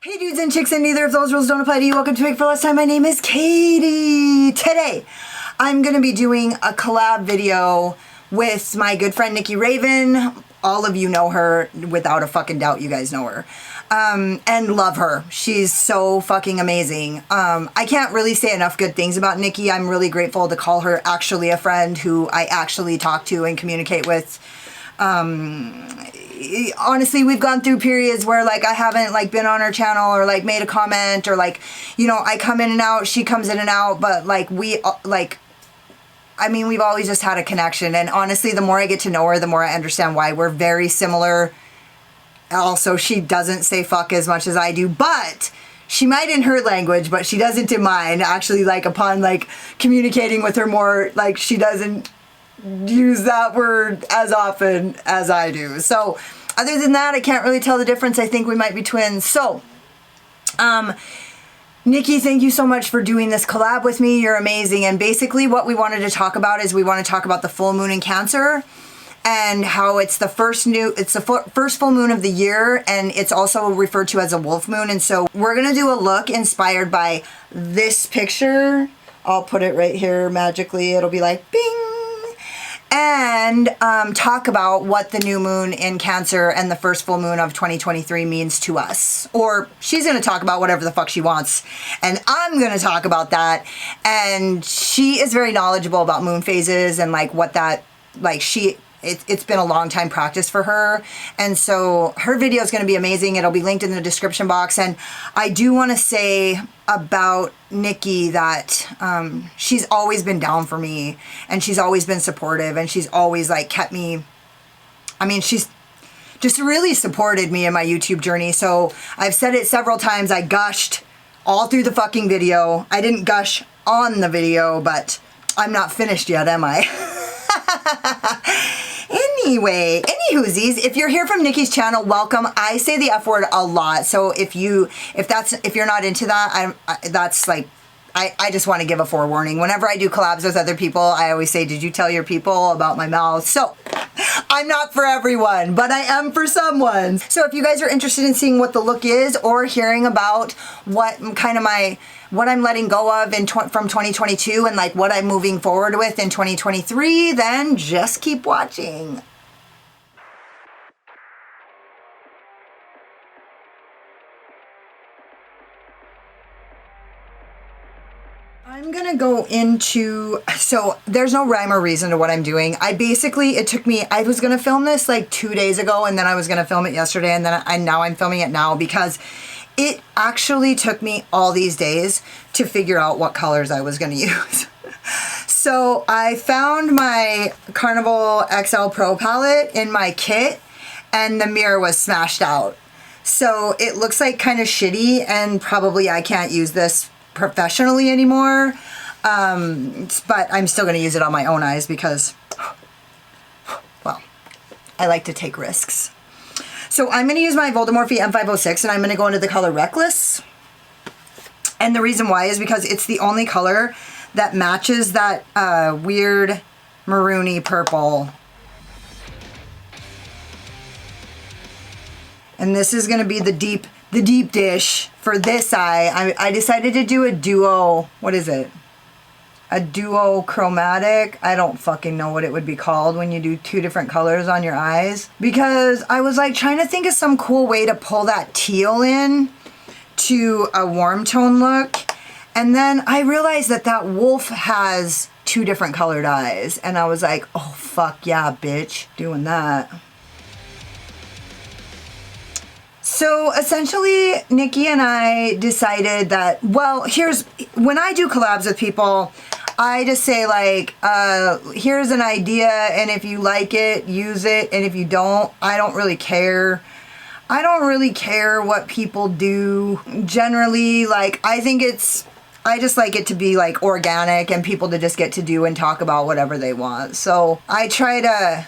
Hey dudes and chicks, and neither of those rules don't apply to you. Welcome to Make for Less Time. My name is Katie. Today, I'm going to be doing a collab video with my good friend Nikki Raven. All of you know her, without a fucking doubt. You guys know her. And love her. She's so fucking amazing. I can't really say enough good things about Nikki. I'm really grateful to call her actually a friend who I actually talk to and communicate with. Honestly, we've gone through periods where like I haven't like been on her channel or like made a comment or like, you know, I come in and out, she comes in and out, but like we've always just had a connection. And honestly, the more I get to know her, the more I understand why we're very similar. Also, she doesn't say fuck as much as I do, but she might in her language, but she doesn't in mine. Actually, like upon like communicating with her more, like she doesn't use that word as often as I do. So other than that, I can't really tell the difference. I think we might be twins. So Nikki, thank you so much for doing this collab with me. You're amazing. And basically what we wanted to talk about is we want to talk about the full moon in Cancer and how it's the first full moon of the year, and it's also referred to as a wolf moon. And so we're going to do a look inspired by this picture. I'll put it right here magically. It'll be like bing. And talk about what the new moon in Cancer and the first full moon of 2023 means to us. Or she's going to talk about whatever the fuck she wants, and I'm going to talk about that. And she is very knowledgeable about moon phases and like what that, like it's been a long time practice for her. And so her video is going to be amazing. It'll be linked in the description box. And I do want to say about Nikki that she's always been down for me, and she's always been supportive, and she's always like kept me, I mean, she's just really supported me in my YouTube journey. So I've said it several times. I gushed all through the fucking video. I didn't gush on the video, but I'm not finished yet, am I? Anyway, anywhoosies, if you're here from Nikki's channel, welcome. I say the F word a lot, so if you're not into that, that's like, I just want to give a forewarning. Whenever I do collabs with other people, I always say, did you tell your people about my mouth? So I'm not for everyone, but I am for someone. So if you guys are interested in seeing what the look is or hearing about what I'm letting go of from 2022 and like what I'm moving forward with in 2023, then just keep watching. I'm gonna go into, so there's no rhyme or reason to what I'm doing. I was gonna film this like 2 days ago, and then I was gonna film it yesterday, and then now I'm filming it now because it actually took me all these days to figure out what colors I was gonna use. So I found my Carnival XL Pro palette in my kit, and the mirror was smashed out. So it looks like kind of shitty, and probably I can't use this professionally anymore, but I'm still going to use it on my own eyes because, well, I like to take risks. So I'm going to use my Voldemorphe M506, and I'm going to go into the color Reckless. And the reason why is because it's the only color that matches that weird maroony purple. And this is going to be the deep dish for this eye. I decided to do a duo, what is it? A duo chromatic. I don't fucking know what it would be called when you do two different colors on your eyes. Because I was like trying to think of some cool way to pull that teal in to a warm tone look. And then I realized that wolf has two different colored eyes. And I was like, oh fuck yeah, bitch, doing that. So essentially, Nikki and I decided that, well, when I do collabs with people, I just say like, here's an idea, and if you like it, use it, and if you don't, I don't really care. I don't really care what people do. Generally, like, I just like it to be like organic and people to just get to do and talk about whatever they want. So I try to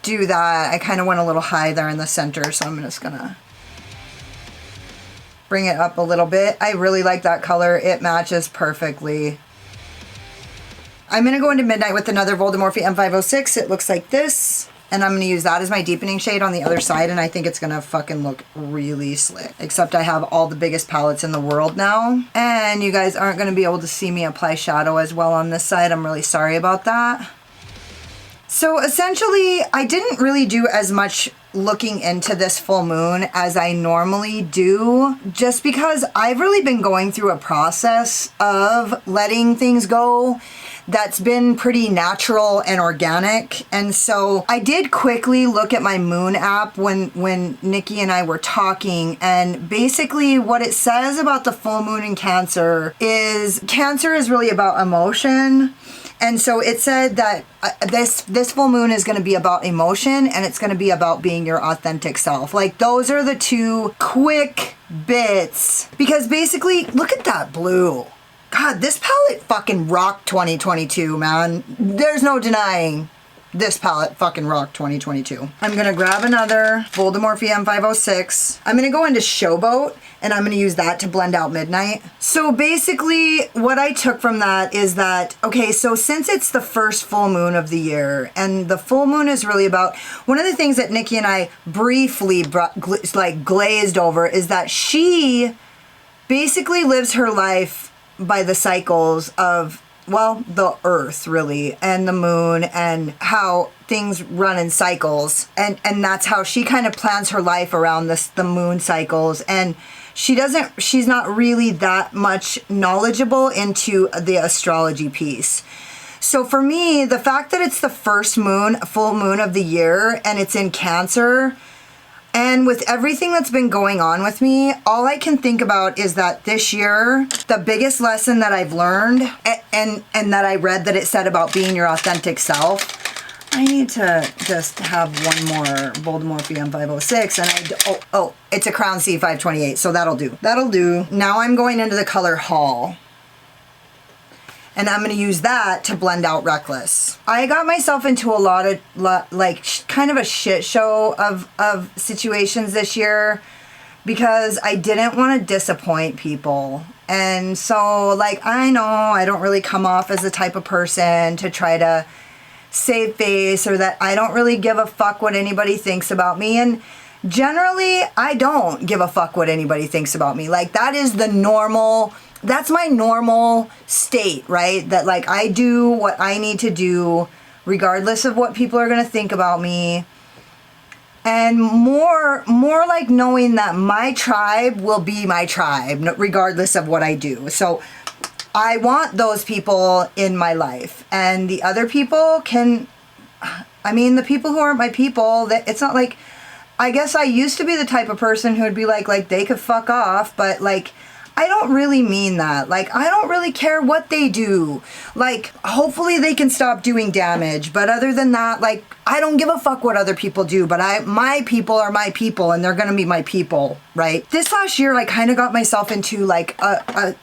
do that. I kind of went a little high there in the center, so I'm just gonna bring it up a little bit. I really like that color. It matches perfectly. I'm gonna go into Midnight with another Voldemorphe M506. It looks like this. And I'm going to use that as my deepening shade on the other side, and I think it's going to fucking look really slick. Except I have all the biggest palettes in the world now, and you guys aren't going to be able to see me apply shadow as well on this side. I'm really sorry about that. So essentially, I didn't really do as much looking into this full moon as I normally do, just because I've really been going through a process of letting things go that's been pretty natural and organic. And so I did quickly look at my moon app when Nikki and I were talking, and basically what it says about the full moon in Cancer is really about emotion. And so it said that this full moon is going to be about emotion, and it's going to be about being your authentic self. Like, those are the two quick bits. Because basically, look at that blue. God, this palette fucking rocked 2022, man. There's no denying this palette fucking rocked 2022. I'm going to grab another Voldemorphe M506. I'm going to go into Showboat, and I'm going to use that to blend out Midnight. So basically, what I took from that is that, okay, so since it's the first full moon of the year, and the full moon is really about, one of the things that Nikki and I briefly glazed over is that she basically lives her life by the cycles of, well, the earth really, and the moon, and how things run in cycles. And that's how she kind of plans her life around the moon cycles. And she's not really that much knowledgeable into the astrology piece. So for me, the fact that it's the first full moon of the year, and it's in Cancer, and with everything that's been going on with me, all I can think about is that this year, the biggest lesson that I've learned, and that I read that it said about being your authentic self. I need to just have one more Voldemorphe M506, and it's a Crown C528, so that'll do. That'll do. Now I'm going into the color Hall, and I'm going to use that to blend out Reckless. I got myself into a lot of, kind of a shit show of situations this year because I didn't want to disappoint people. And so, I know I don't really come off as the type of person to try to save face, or that I don't really give a fuck what anybody thinks about me. And generally, I don't give a fuck what anybody thinks about me. That is that's my normal state, right? That I do what I need to do regardless of what people are going to think about me. And more like knowing that my tribe will be my tribe regardless of what I do. So I want those people in my life, and the other people the people who aren't my people, that it's not like, I guess I used to be the type of person who would be like they could fuck off, but I don't really mean that. I don't really care what they do. Hopefully they can stop doing damage. But other than that, I don't give a fuck what other people do. But my people are my people, and they're going to be my people, right? This last year, I kind of got myself into,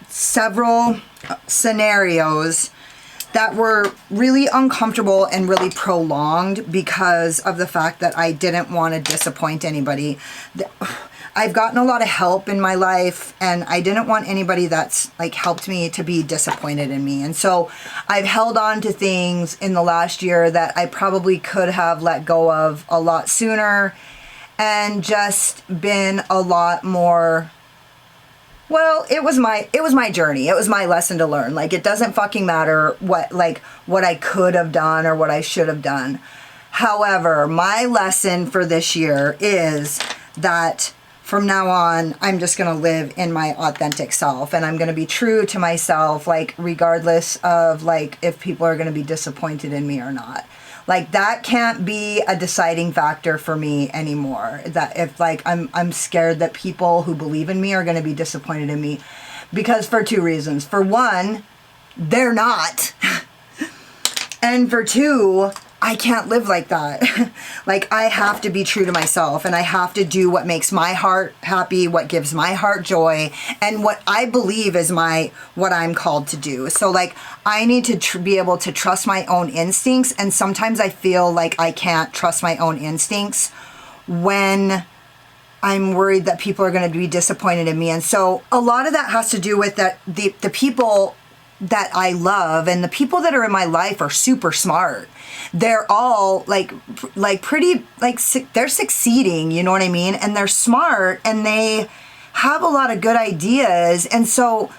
several scenarios that were really uncomfortable and really prolonged because of the fact that I didn't want to disappoint anybody. I've gotten a lot of help in my life, and I didn't want anybody that's helped me to be disappointed in me. And so I've held on to things in the last year that I probably could have let go of a lot sooner, and just been a lot more, well, it was my journey. It was my lesson to learn. It doesn't fucking matter what I could have done or what I should have done. However, my lesson for this year is that from now on, I'm just going to live in my authentic self, and I'm going to be true to myself, regardless of, if people are going to be disappointed in me or not. That can't be a deciding factor for me anymore. That if, I'm scared that people who believe in me are going to be disappointed in me, because for two reasons. For one, they're not. And for two, I can't live like that. I have to be true to myself, and I have to do what makes my heart happy, what gives my heart joy, and what I believe is what I'm called to do. So I need to be able to trust my own instincts, and sometimes I feel like I can't trust my own instincts when I'm worried that people are going to be disappointed in me. And so a lot of that has to do with that the people that I love and the people that are in my life are super smart. They're all like pretty, like they're succeeding, you know what I mean? And they're smart and they have a lot of good ideas. And so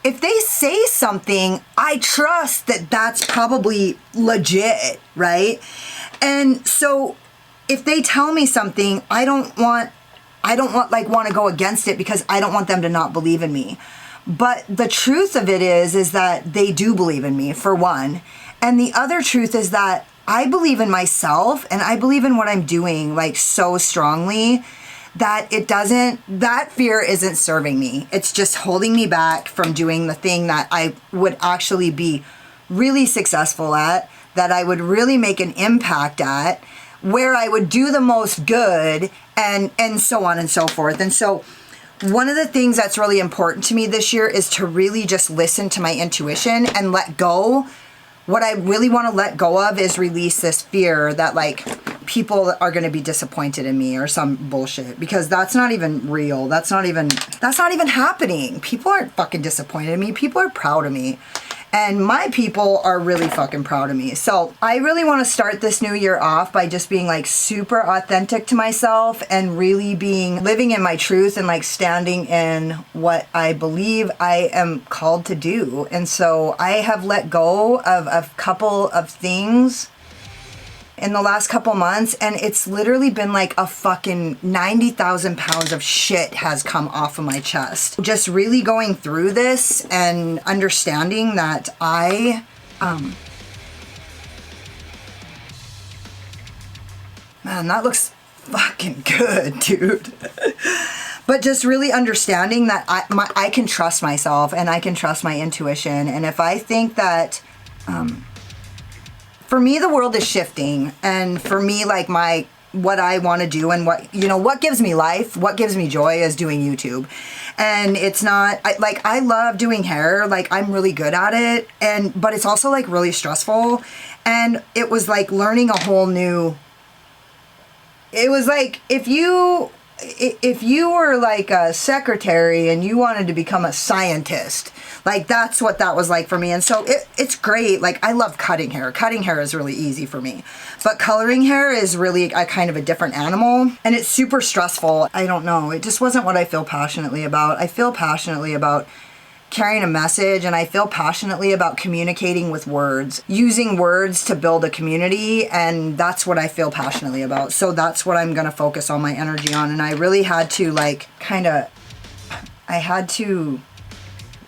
if they say something, I trust that that's probably legit, right? And so if they tell me something, I don't want to go against it because I don't want them to not believe in me. But the truth of it is that they do believe in me, for one. And the other truth is that I believe in myself and I believe in what I'm doing like so strongly that that fear isn't serving me. It's just holding me back from doing the thing that I would actually be really successful at, that I would really make an impact at, where I would do the most good, and so on and so forth. And so one of the things that's really important to me this year is to really just listen to my intuition and let go. What I really want to let go of is release this fear that like people are going to be disappointed in me or some bullshit, because that's not even real. That's not even happening. People aren't fucking disappointed in me. People are proud of me. And my people are really fucking proud of me. So I really want to start this new year off by just being like super authentic to myself and really living in my truth and like standing in what I believe I am called to do. And so I have let go of a couple of things in the last couple months, and it's literally been like a fucking 90,000 pounds of shit has come off of my chest. Just really going through this and understanding that man, that looks fucking good, dude. But just really understanding that I can trust myself and I can trust my intuition. And if I think that, for me, the world is shifting, and for me, like what I want to do and what gives me life, what gives me joy is doing YouTube. And it's not, I love doing hair, like I'm really good at it, but it's also like really stressful. And it was like learning a whole new, it was like if you were like a secretary and you wanted to become a scientist, like that's what that was like for me. And so it's great. Like I love cutting hair. Cutting hair is really easy for me. But coloring hair is really a kind of a different animal. And it's super stressful. I don't know. It just wasn't what I feel passionately about. I feel passionately about carrying a message, and I feel passionately about communicating with words, using words to build a community, and that's what I feel passionately about. So that's what I'm going to focus all my energy on. And I really had to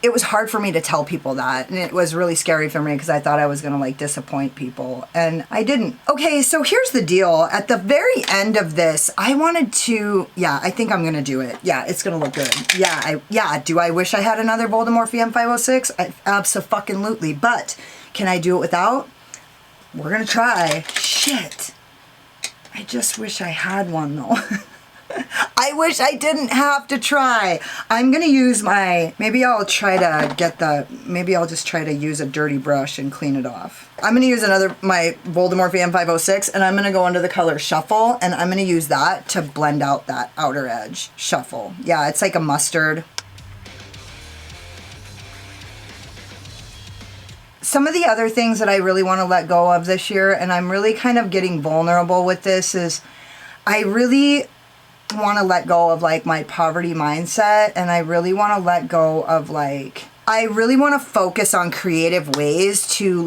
it was hard for me to tell people that, and it was really scary for me because I thought I was gonna like disappoint people, and I didn't. Okay, so here's the deal. At the very end of this, I wanted to, I think I'm gonna do it. Yeah, it's gonna look good. Do I wish I had another Voldemort VM506? Abso-fucking-lutely, but can I do it without? We're gonna try. Shit. I just wish I had one though. I wish I didn't have to try. I'm gonna use maybe I'll just try to use a dirty brush and clean it off. I'm gonna use my Voldemort VM506, and I'm gonna go into the color Shuffle, and I'm gonna use that to blend out that outer edge. Shuffle. Yeah, it's like a mustard. Some of the other things that I really want to let go of this year, and I'm really kind of getting vulnerable with this, is I really want to let go of like my poverty mindset, and I really want to let go of I really want to focus on creative ways to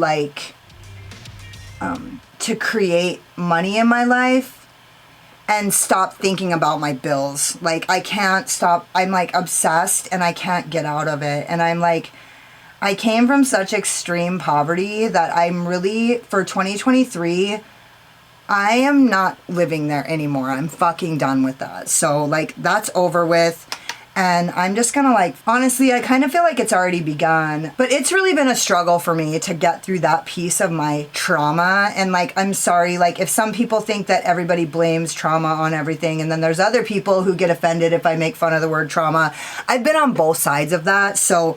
to create money in my life and stop thinking about my bills. Like I can't stop. I'm like obsessed and I can't get out of it. And I'm like, I came from such extreme poverty that I'm really, for 2023, I am not living there anymore. I'm fucking done with that. So like that's over with. And I'm just gonna honestly, I kind of feel like it's already begun, but it's really been a struggle for me to get through that piece of my trauma. And I'm sorry, if some people think that everybody blames trauma on everything, and then there's other people who get offended if I make fun of the word trauma. I've been on both sides of that. So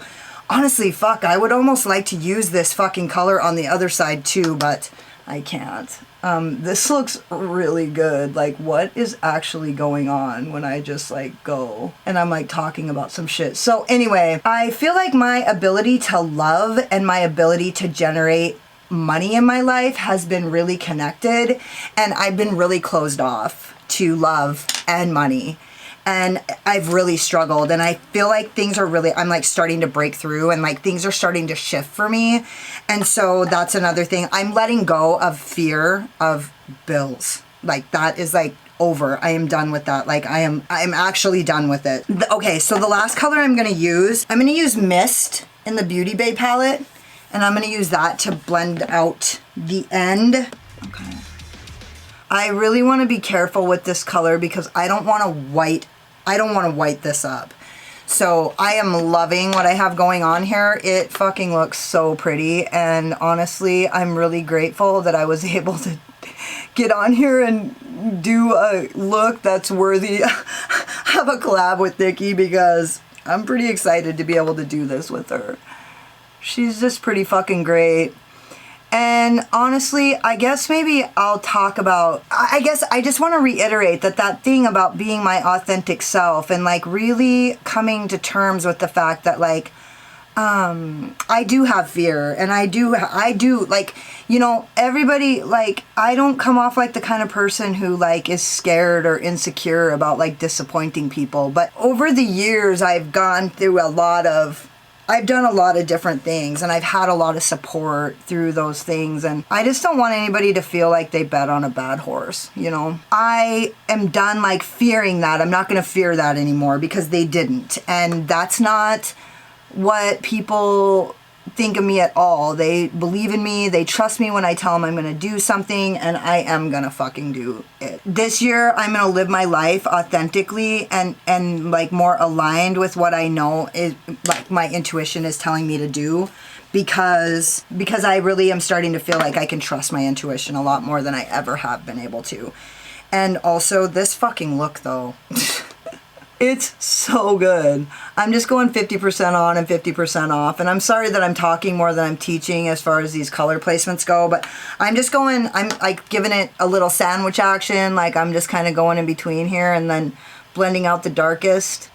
honestly, fuck, I would almost like to use this fucking color on the other side too, but I can't. This looks really good. Like, what is actually going on when I just like go and I'm like talking about some shit? So anyway, I feel like my ability to love and my ability to generate money in my life has been really connected, and I've been really closed off to love and money. And I've really struggled, and I feel like things are really, I'm like starting to break through, and like things are starting to shift for me. And so that's another thing. I'm letting go of fear of bills. Like, that is like over. I am done with that. Like, I'm actually done with it. Okay, so the last color I'm gonna use Mist in the Beauty Bay palette, and I'm gonna use that to blend out the end. Okay. I really want to be careful with this color because I don't want to white this up. So I am loving what I have going on here. It fucking looks so pretty, and honestly, I'm really grateful that I was able to get on here and do a look that's worthy of a collab with Nikki, because I'm pretty excited to be able to do this with her. She's just pretty fucking great. And honestly, I guess maybe I'll talk about, I guess I just want to reiterate that thing about being my authentic self and like really coming to terms with the fact that like, I do have fear, and I do like, you know, everybody, like, I don't come off like the kind of person who like is scared or insecure about like disappointing people. But over the years, I've gone through I've done a lot of different things, and I've had a lot of support through those things, and I just don't want anybody to feel like they bet on a bad horse, you know? I am done like fearing that. I'm not going to fear that anymore because they didn't, and that's not what people think of me at all. They believe in me, they trust me when I tell them I'm going to do something, and I am going to fucking do it. This year, I'm going to live my life authentically and like more aligned with what I know is like my intuition is telling me to do, because I really am starting to feel like I can trust my intuition a lot more than I ever have been able to. And also this fucking look though. It's so good. I'm just going 50% on and 50% off. And I'm sorry that I'm talking more than I'm teaching as far as these color placements go, but I'm like giving it a little sandwich action. Like, I'm just kind of going in between here and then blending out the darkest.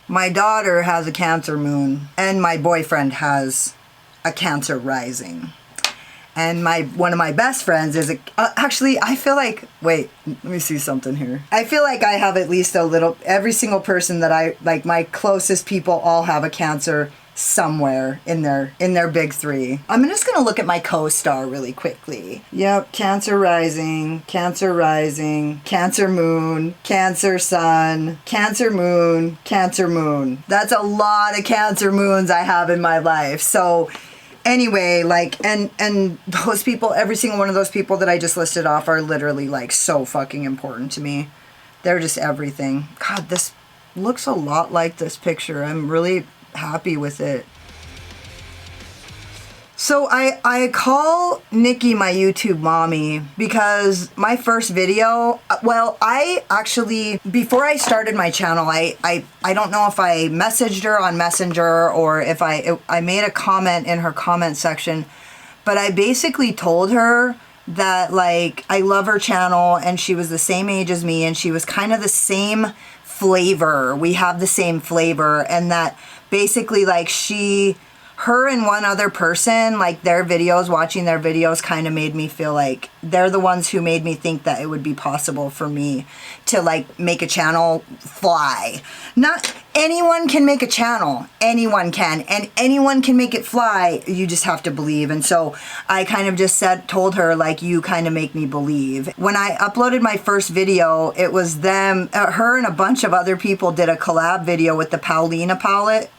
My daughter has a Cancer moon, and my boyfriend has a Cancer rising. And one of my best friends is actually, I feel like, wait, let me see something here. I feel like I have at least a little, every single person that I, like my closest people all have a Cancer somewhere in their big three. I'm just gonna look at my co-star really quickly. Yep, Cancer rising, Cancer moon, Cancer sun, Cancer moon, Cancer moon. That's a lot of Cancer moons I have in my life. So anyway, like, and those people, every single one of those people that I just listed off are literally like so fucking important to me. They're just everything. God, this looks a lot like this picture. I'm really happy with it. So I call Nikki my YouTube mommy because my first video, well, I actually, before I started my channel, I don't know if I messaged her on Messenger or if I made a comment in her comment section, but I basically told her that like I love her channel, and she was the same age as me, and she was kind of the same flavor. We have the same flavor, and that basically like her and one other person, like watching their videos kind of made me feel like they're the ones who made me think that it would be possible for me to like make a channel fly. Not anyone can make a channel, anyone can, and anyone can make it fly. You just have to believe. And so I kind of just told her like, you kind of make me believe. When I uploaded my first video, it was her and a bunch of other people did a collab video with the Paulina palette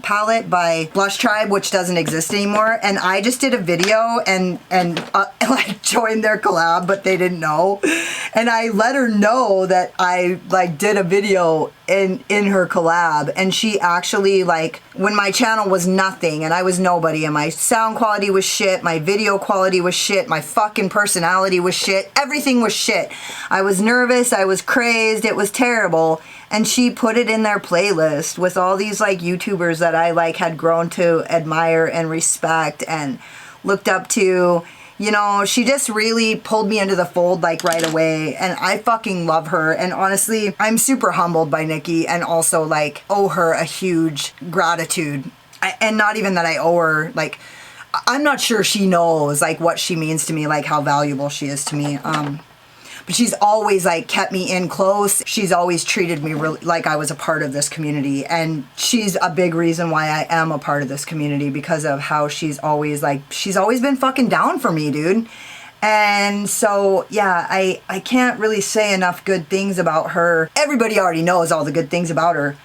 by Blush Tribe, which doesn't exist anymore. And I just did a video and like joined their collab, but they didn't know. And I let her know that I like did a video in her collab, and she actually, like, when my channel was nothing and I was nobody and my sound quality was shit, my video quality was shit, my fucking personality was shit, everything was shit. I was nervous, I was crazed, it was terrible. And she put it in their playlist with all these like YouTubers that I like had grown to admire and respect and looked up to. You know, she just really pulled me into the fold like right away, and I fucking love her. And honestly, I'm super humbled by Nikki and also like owe her a huge gratitude. And not even that I owe her, like, I'm not sure she knows like what she means to me, like how valuable she is to me. But she's always like kept me in close. She's always treated me really like I was a part of this community. And she's a big reason why I am a part of this community, because of how she's always been fucking down for me, dude. And so, yeah, I can't really say enough good things about her. Everybody already knows all the good things about her.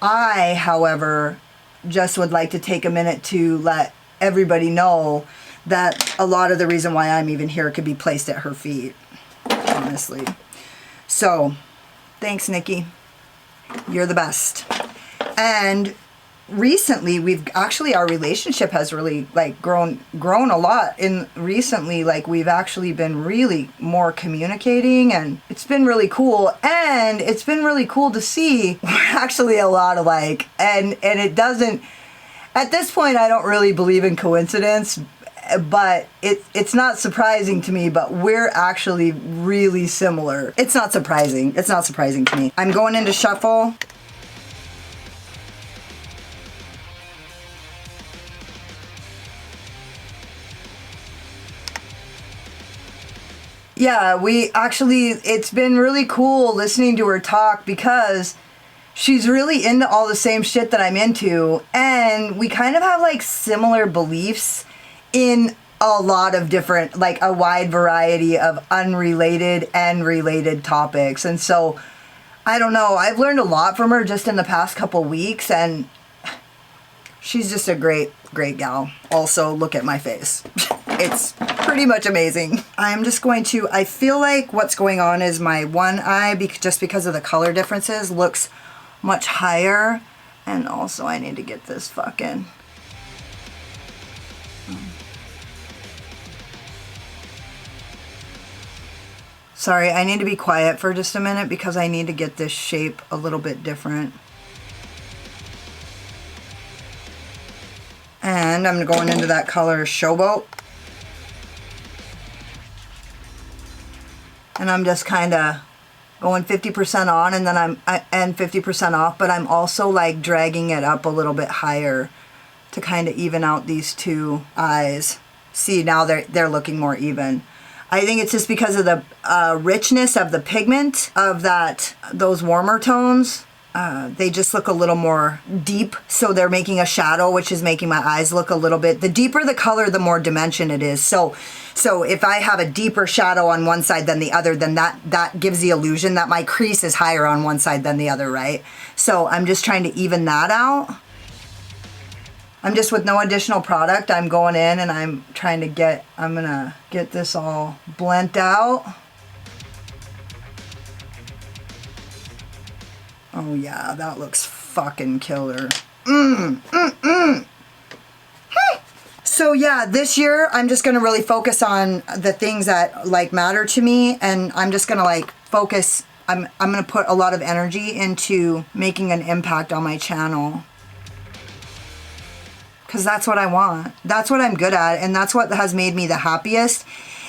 I, however, just would like to take a minute to let everybody know that a lot of the reason why I'm even here could be placed at her feet. Honestly. So, thanks, Nikki. You're the best. And recently, our relationship has really like grown a lot. Recently, like we've actually been really more communicating, and it's been really cool. And it's been really cool to see we're actually a lot alike. And it doesn't, at this point, I don't really believe in coincidence. But it's not surprising to me, but we're actually really similar. It's not surprising. It's not surprising to me. I'm going into shuffle. Yeah, it's been really cool listening to her talk, because she's really into all the same shit that I'm into. And we kind of have like similar beliefs in a lot of different, like a wide variety of unrelated and related topics. And so, I don't know, I've learned a lot from her just in the past couple weeks, and she's just a great, great gal. Also, look at my face. It's pretty much amazing. I feel like what's going on is my one eye, just because of the color differences, looks much higher. And also, I need to get this fucking... Sorry, I need to be quiet for just a minute because I need to get this shape a little bit different. And I'm going into that color Showboat. And I'm just kind of going 50% on, and then I'm 50% off, but I'm also like dragging it up a little bit higher to kind of even out these two eyes. See, now they're looking more even. I think it's just because of the richness of the pigment of those warmer tones. They just look a little more deep, so they're making a shadow, which is making my eyes look a little bit... The deeper the color, the more dimension it is. So if I have a deeper shadow on one side than the other, then that gives the illusion that my crease is higher on one side than the other, right? So I'm just trying to even that out. I'm just, with no additional product, I'm going in and I'm gonna get this all blent out. Oh yeah, that looks fucking killer. So yeah, this year I'm just gonna really focus on the things that like matter to me, and I'm just gonna like focus, I'm gonna put a lot of energy into making an impact on my channel. Because that's what I want. That's what I'm good at, and that's what has made me the happiest.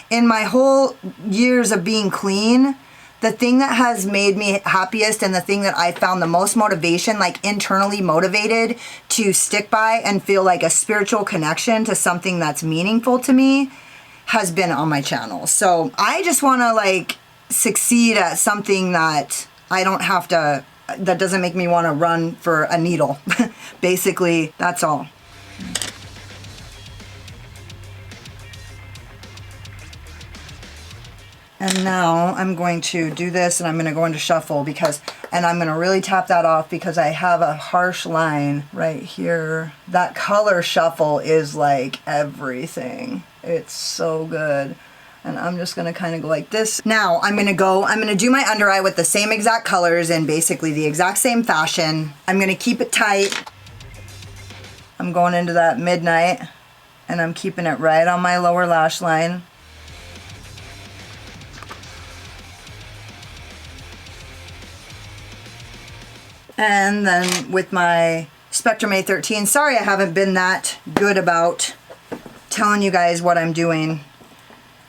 In my whole years of being clean, the thing that has made me happiest and the thing that I found the most motivation, like internally motivated to stick by and feel like a spiritual connection to something that's meaningful to me, has been on my channel. So I just want to like succeed at something that I don't have to, that doesn't make me want to run for a needle. Basically, that's all. And now I'm going to do this, and I'm going to go into shuffle and I'm going to really tap that off because I have a harsh line right here. That color shuffle is like everything. It's so good. And I'm just going to kind of go like this. Now I'm going to do my under eye with the same exact colors in basically the exact same fashion. I'm going to keep it tight. I'm going into that midnight, and I'm keeping it right on my lower lash line. And then with my Spectrum A13, sorry I haven't been that good about telling you guys what I'm doing.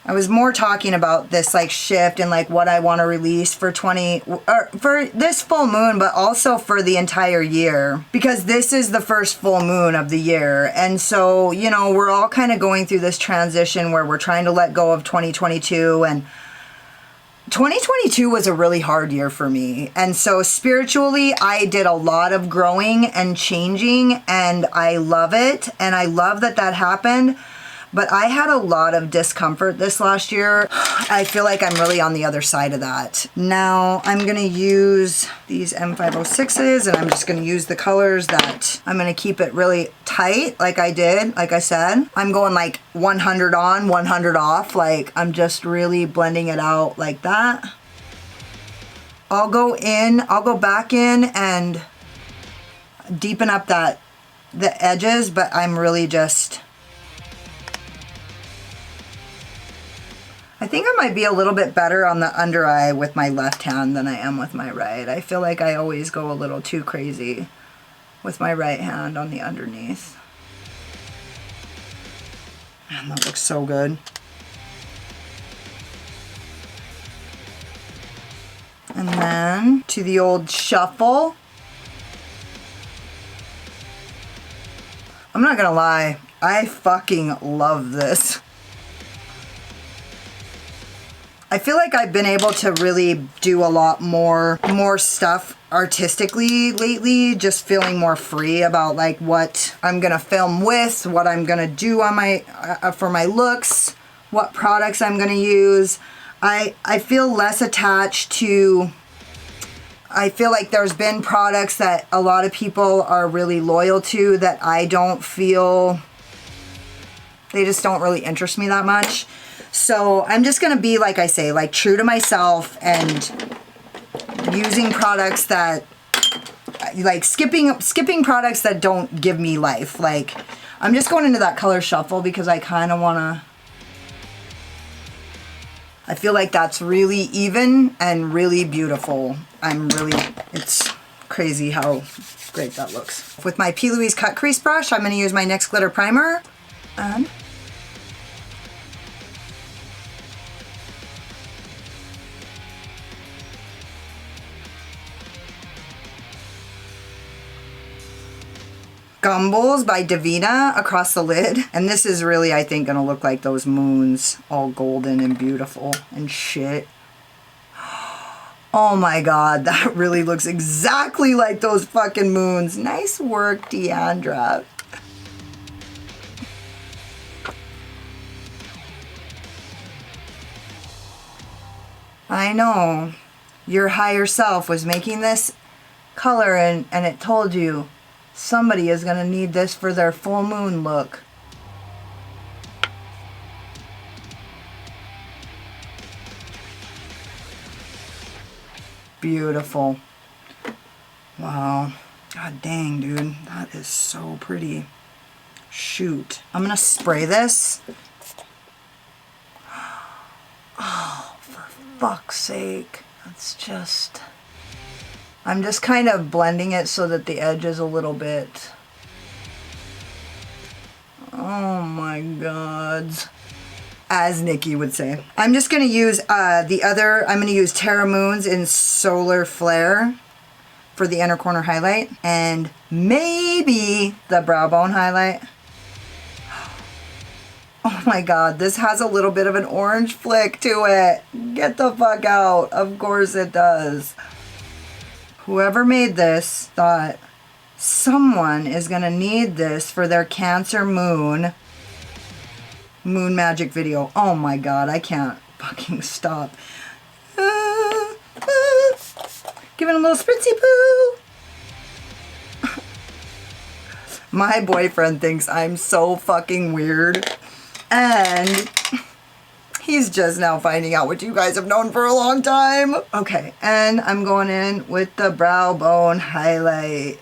I was more talking about this like shift and like what I want to release for for this full moon, but also for the entire year, because this is the first full moon of the year. And so, you know, we're all kind of going through this transition where we're trying to let go of 2022, and 2022 was a really hard year for me. And so spiritually, I did a lot of growing and changing, and I love it. And I love that that happened. But I had a lot of discomfort this last year. I feel like I'm really on the other side of that. Now I'm gonna use these M506s, and I'm just gonna use the colors that I'm gonna keep it really tight like I did, like I said. I'm going like 100 on, 100 off. Like I'm just really blending it out like that. I'll go back in and deepen up the edges, but I'm really just, I think I might be a little bit better on the under eye with my left hand than I am with my right. I feel like I always go a little too crazy with my right hand on the underneath. Man, that looks so good. And then to the old shuffle. I'm not gonna lie, I fucking love this. I feel like I've been able to really do a lot more stuff artistically lately, just feeling more free about like what I'm gonna film with, what I'm gonna do on my for my looks, what products I'm gonna use. I feel less attached to, I feel like there's been products that a lot of people are really loyal to that I don't feel, they just don't really interest me that much. So I'm just gonna be, like I say, like true to myself and using products that, like skipping products that don't give me life. Like I'm just going into that color shuffle because I kind of wanna, I feel like that's really even and really beautiful. It's crazy how great that looks. With my P. Louise Cut Crease brush, I'm gonna use my NYX Glitter Primer and Gumballs by Davina across the lid. And this is really, I think, gonna look like those moons, all golden and beautiful and shit. Oh my god, that really looks exactly like those fucking moons. Nice work, Deandra. I know. Your higher self was making this color and it told you somebody is gonna need this for their full moon look. Beautiful. Wow. God dang, dude. That is so pretty. Shoot. I'm gonna spray this. Oh, for fuck's sake. That's just... I'm just kind of blending it so that the edge is a little bit... Oh my god. As Nikki would say. I'm just going to use I'm going to use Terra Moons in Solar Flare for the inner corner highlight. And maybe the brow bone highlight. Oh my god, this has a little bit of an orange flick to it. Get the fuck out. Of course it does. Whoever made this thought someone is going to need this for their Cancer moon magic video. Oh my god, I can't fucking stop. Giving a little spritzy poo. My boyfriend thinks I'm so fucking weird. And he's just now finding out what you guys have known for a long time. Okay, and I'm going in with the brow bone highlight.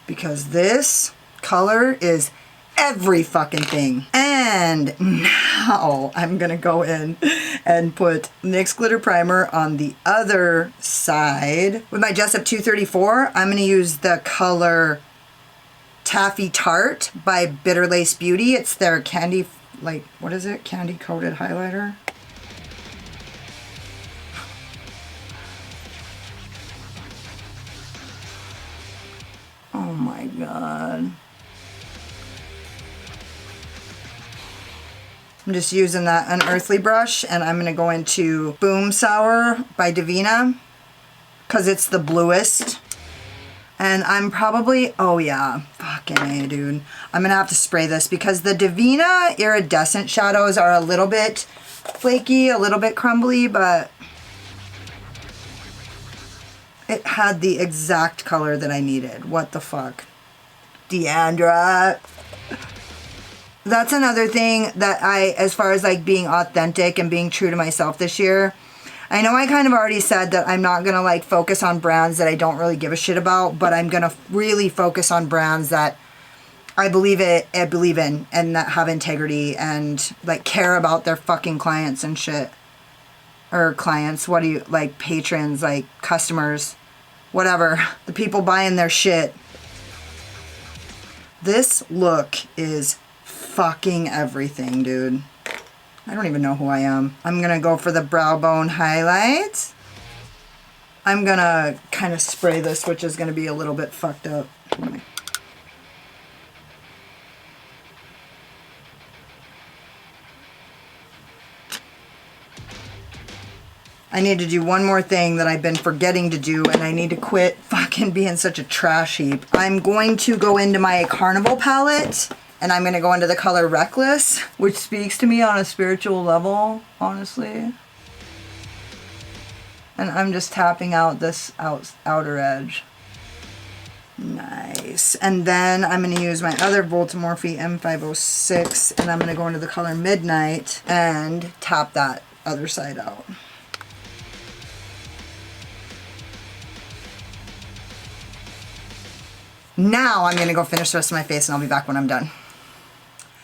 Because this color is every fucking thing. And now I'm gonna go in and put NYX glitter primer on the other side. With my Jessup 234, I'm going to use the color Taffy Tart by Bitter Lace Beauty. It's their candy, like, what is it? Candy coated highlighter. Oh my god. I'm just using that Unearthly brush, and I'm going to go into Boom Sour by Divina because it's the bluest. And I'm probably, oh yeah, fucking A, dude. I'm going to have to spray this because the Divina iridescent shadows are a little bit flaky, a little bit crumbly, but it had the exact color that I needed. What the fuck? Deandra. That's another thing that as far as like being authentic and being true to myself this year, I know I kind of already said that I'm not going to like focus on brands that I don't really give a shit about, but I'm going to really focus on brands that I believe in and that have integrity and like care about their fucking clients and shit. Or clients, what do you, like patrons, like customers, whatever. The people buying their shit. This look is fucking everything, dude. I don't even know who I am. I'm gonna go for the brow bone highlight. I'm gonna kind of spray this, which is gonna be a little bit fucked up. I need to do one more thing that I've been forgetting to do, and I need to quit fucking being such a trash heap. I'm going to go into my Carnival palette, and I'm going to go into the color Reckless, which speaks to me on a spiritual level, honestly. And I'm just tapping out this outer edge. Nice. And then I'm going to use my other Voltamorphe M506, and I'm going to go into the color Midnight and tap that other side out. Now I'm going to go finish the rest of my face, and I'll be back when I'm done.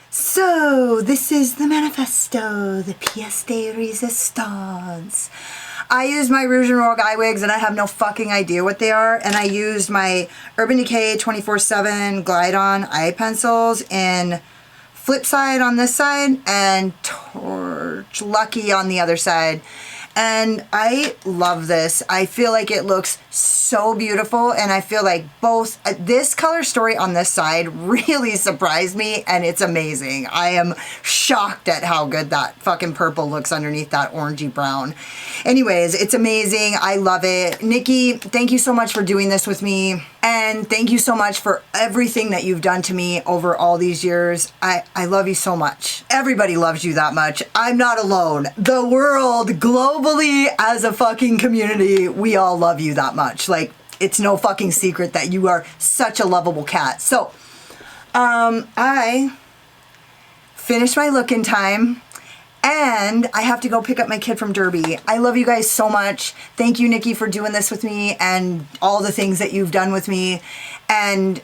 So, this is the manifesto, the pièce de résistance. I used my Rouge and Rogue eye wigs, and I have no fucking idea what they are. And I used my Urban Decay 24/7 Glide On eye pencils in Flip Side on this side and Torch Lucky on the other side. And I love this. I feel like it looks so beautiful, and I feel like both this color story on this side really surprised me, and it's amazing. I am shocked at how good that fucking purple looks underneath that orangey brown. Anyways, it's amazing. I love it. Nikki, thank you so much for doing this with me, and thank you so much for everything that you've done to me over all these years. I love you so much. Everybody loves you that much. I'm not alone. The world, globally, as a fucking community, we all love you that much. Like, it's no fucking secret that you are such a lovable cat. So, I finished my look in time, and I have to go pick up my kid from Derby. I love you guys so much. Thank you, Nikki, for doing this with me and all the things that you've done with me and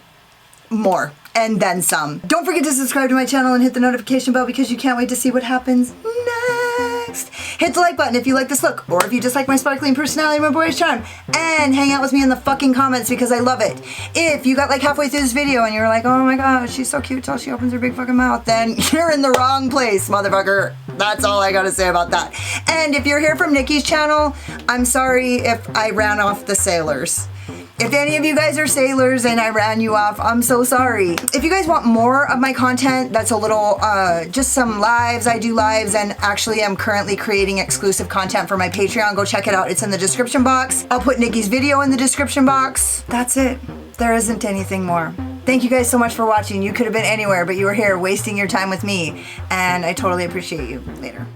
more. And then some. Don't forget to subscribe to my channel and hit the notification bell because you can't wait to see what happens next. Hit the like button if you like this look, or if you just like my sparkling personality, my boyish charm, and hang out with me in the fucking comments because I love it. If you got like halfway through this video and you're like, oh my god, she's so cute till she opens her big fucking mouth, then you're in the wrong place, motherfucker. That's all I gotta say about that. And if you're here from Nikki's channel, I'm sorry if I ran off the sailors. If any of you guys are sailors and I ran you off, I'm so sorry. If you guys want more of my content, that's a little, just some lives. I do lives, and actually I'm currently creating exclusive content for my Patreon. Go check it out. It's in the description box. I'll put Nikki's video in the description box. That's it. There isn't anything more. Thank you guys so much for watching. You could have been anywhere, but you were here wasting your time with me, and I totally appreciate you. Later.